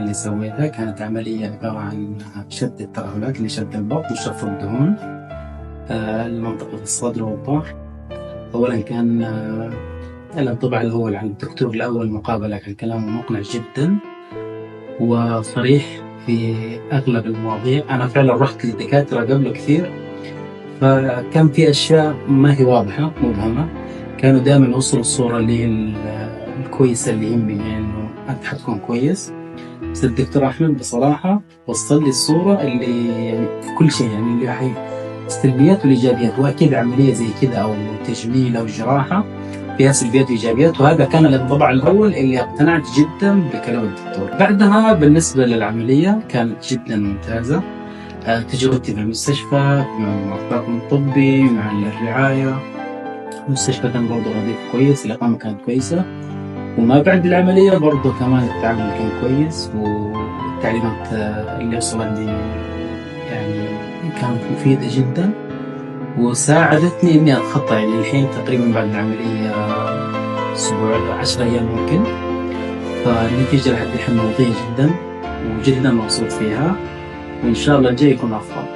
اللي سويتها كانت عملية عبارة عن شد الترهلات لشد البطن وشفط الدهون لمنطقة الصدر والظهر. أولا كان الانطباع الأول عن الدكتور الأول مقابلة كان كلامه مقنع جدا وصريح في أغلب المواضيع. أنا فعلا رحت للدكاترة قبله كثير، فكان في أشياء ما هي واضحة مبهمة، كانوا دائما يوصلوا الصورة اللي الكويسة اللي يهمني، يعني إنه أنت حتكون كويس. بس الدكتور أحمد بصراحة وصل لي الصورة اللي يعني في كل شيء، يعني اللي هي السلبيات والإيجابيات، وأكيد عملية زي كذا أو تجميل أو جراحة فيها سلبيات وإيجابيات، وهذا كان الانطباع الأول اللي اقتنعت جدا بكلام الدكتور. بعدها بالنسبة للعملية كانت جدا ممتازة. تجربتي في المستشفى مع الطاقم الطبي مع الرعاية، المستشفى كان برضه نظيف كويس، الإقامة كانت كويسة، وما بعد العملية برضه كمان التعامل كان كويس، والتعليمات اللي وصلتني يعني كانت مفيدة جدا وساعدتني إني أتخطى. يعني الحين تقريبا بعد العملية أسبوع 10 أيام ممكن، فالنتيجة لحد الحين مرضية جدا وجدا مبسوط فيها، وإن شاء الله الجاي يكون أفضل.